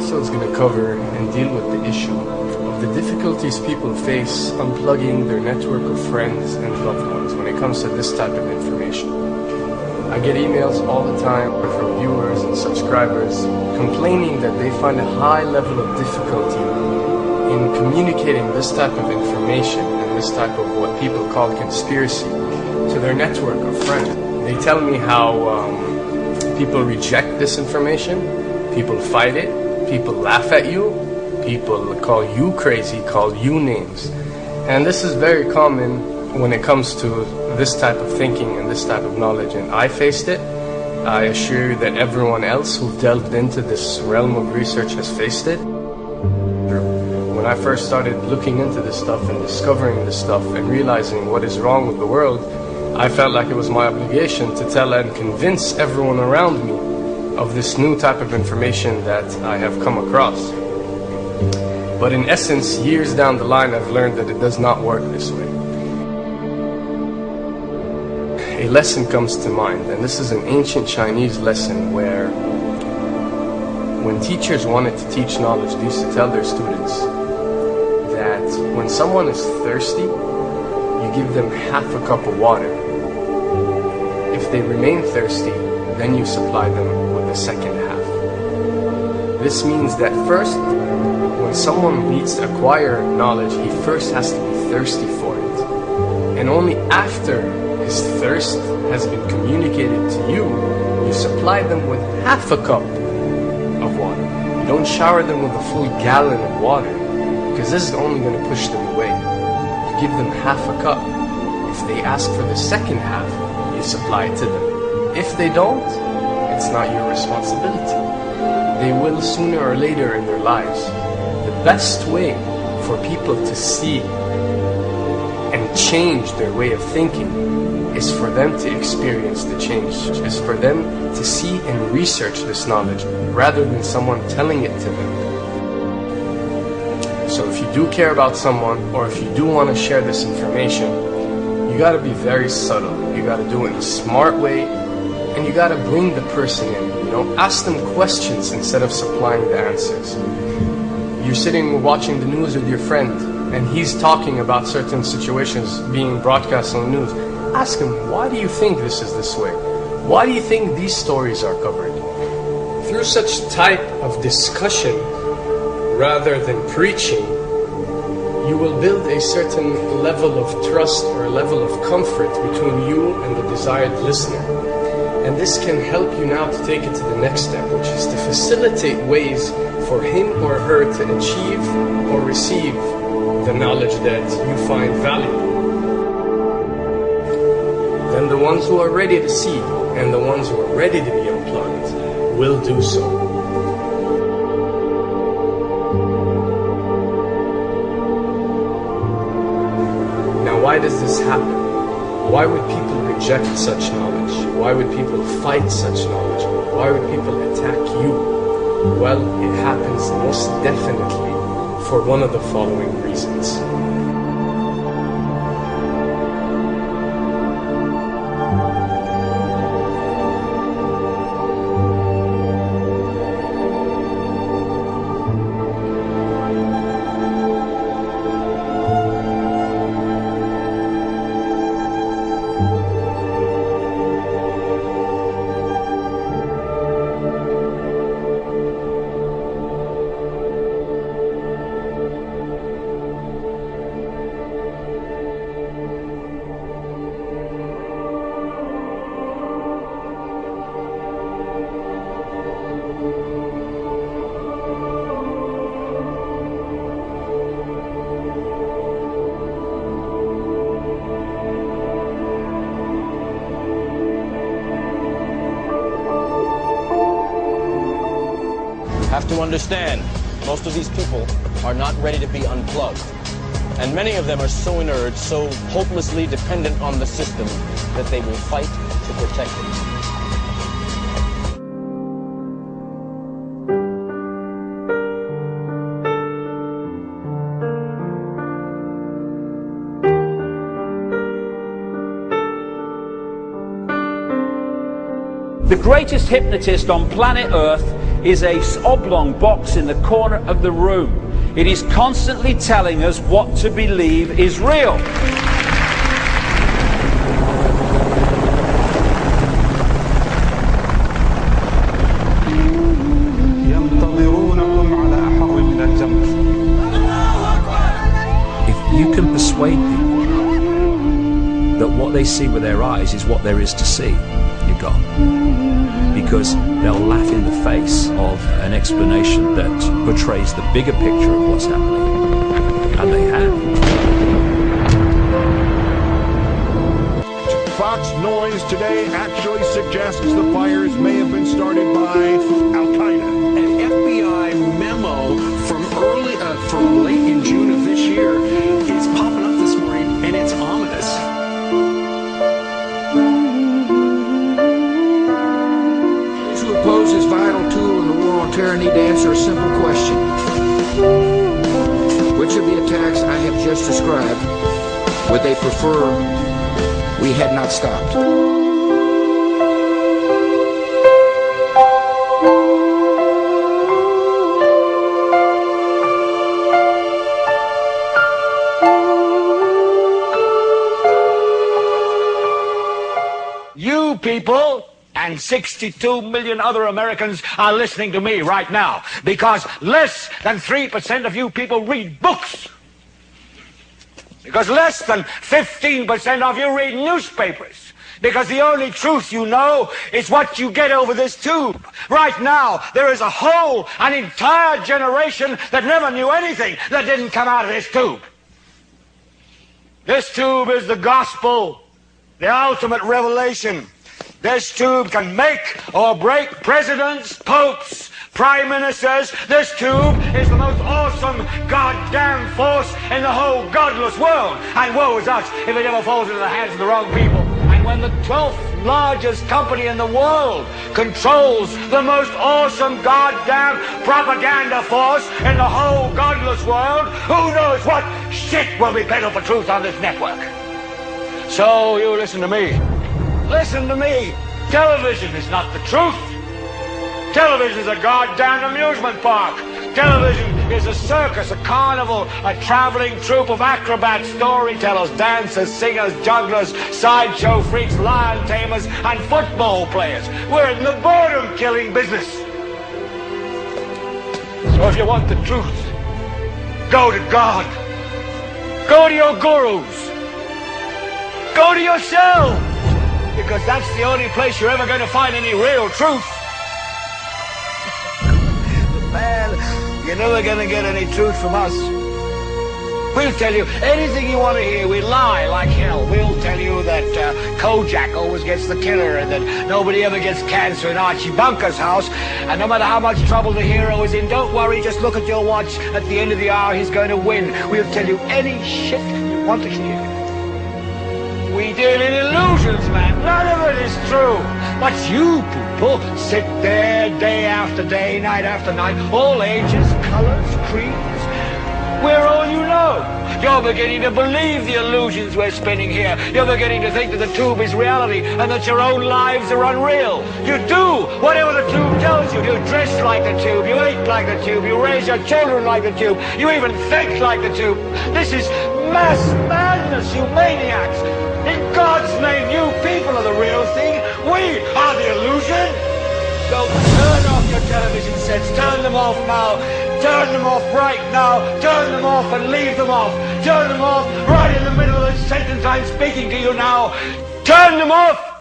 episode is going to cover and deal with the issue of the difficulties people face unplugging their network of friends and loved ones when it comes to this type of information. I get emails all the time from viewers and subscribers complaining that they find a high level of difficulty in communicating this type of information and this type of what people call conspiracy to their network of friends. They tell me how people reject this information, people fight it, people laugh at you, people call you crazy, call you names. And this is very common when it comes to this type of thinking and this type of knowledge, and I faced it. I assure you that everyone else who delved into this realm of research has faced it. When I first started looking into this stuff and discovering this stuff and realizing what is wrong with the world, I felt like it was my obligation to tell and convince everyone around me of this new type of information that I have come across. But in essence, years down the line, I've learned that it does not work this way. A lesson comes to mind, and this is an ancient Chinese lesson where when teachers wanted to teach knowledge, they used to tell their students that when someone is thirsty, you give them half a cup of water. If they remain thirsty, then you supply them with the second half. This means that first, when someone needs to acquire knowledge, he first has to be thirsty for it. And only after his thirst has been communicated to you, you supply them with half a cup of water. You don't shower them with a full gallon of water, because this is only going to push them away. You give them half a cup. If they ask for the second half, you supply it to them. If they don't, it's not your responsibility. They will sooner or later in their lives. The best way for people to see and change their way of thinking is for them to experience the change, is for them to see and research this knowledge rather than someone telling it to them. So if you do care about someone, or if you do want to share this information, you got to be very subtle. You got to do it in a smart way, and you got to bring the person in. Ask them questions instead of supplying the answers. You're sitting watching the news with your friend, and he's talking about certain situations being broadcast on the news. Ask him, why do you think this is this way? Why do you think these stories are covered? Through such type of discussion, rather than preaching, you will build a certain level of trust or a level of comfort between you and the desired listener. And this can help you now to take it to the next step, which is to facilitate ways for him or her to achieve or receive the knowledge that you find valuable. Then the ones who are ready to see and the ones who are ready to be unplugged will do so. Why does this happen? Why would people reject such knowledge? Why would people fight such knowledge? Why would people attack you? Well, it happens most definitely for one of the following reasons. Have to understand, most of these people are not ready to be unplugged. And many of them are so inert, so hopelessly dependent on the system, that they will fight to protect it. The greatest hypnotist on planet Earth is a oblong box in the corner of the room. It is constantly telling us what to believe is real. If you can persuade people that what they see with their eyes is what there is to see, you're gone. Because they'll laugh in the face of an explanation that portrays the bigger picture of what's happening. And they have. Fox Noise today actually suggests the fires may have been started by Al-Qaeda. An FBI memo from late in June of this year is popping up this morning, and it's ominous. Those who oppose this vital tool in the war on terror need to answer a simple question. Which of the attacks I have just described would they prefer we had not stopped? You people and 62 million other Americans are listening to me right now because less than 3% of you people read books. Because less than 15% of you read newspapers. Because the only truth you know is what you get over this tube. Right now, there is an entire generation that never knew anything that didn't come out of this tube. This tube is the gospel, the ultimate revelation. This tube can make or break presidents, popes, prime ministers. This tube is the most awesome goddamn force in the whole godless world. And woe is us if it ever falls into the hands of the wrong people. And when the 12th largest company in the world controls the most awesome goddamn propaganda force in the whole godless world, who knows what shit will be peddled for truth on this network. So you listen to me. Listen to me. Television is not the truth. Television is a goddamn amusement park. Television is a circus, a carnival, a traveling troupe of acrobats, storytellers, dancers, singers, jugglers, sideshow freaks, lion tamers, and football players. We're in the boredom-killing business. So if you want the truth, go to God. Go to your gurus. Go to yourself. Because that's the only place you're ever going to find any real truth. But man, you're never going to get any truth from us. We'll tell you anything you want to hear. We lie like hell. We'll tell you that Kojak always gets the killer and that nobody ever gets cancer in Archie Bunker's house. And no matter how much trouble the hero is in, don't worry, just look at your watch. At the end of the hour, he's going to win. We'll tell you any shit you want to hear. We deal in illusions, man. None of it is true. But you people sit there day after day, night after night, all ages, colors, creeds. We're all you know. You're beginning to believe the illusions we're spinning here. You're beginning to think that the tube is reality and that your own lives are unreal. You do whatever the tube tells you. You dress like the tube. You eat like the tube. You raise your children like the tube. You even think like the tube. This is mass madness, you maniacs. In God's name, you people are the real thing. We are the illusion. So turn off your television sets. Turn them off now. Turn them off right now. Turn them off and leave them off. Turn them off right in the middle of the sentence I'm speaking to you now. Turn them off.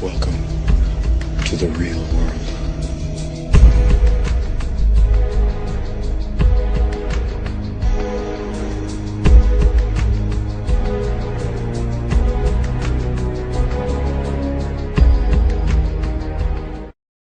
Welcome to the real world.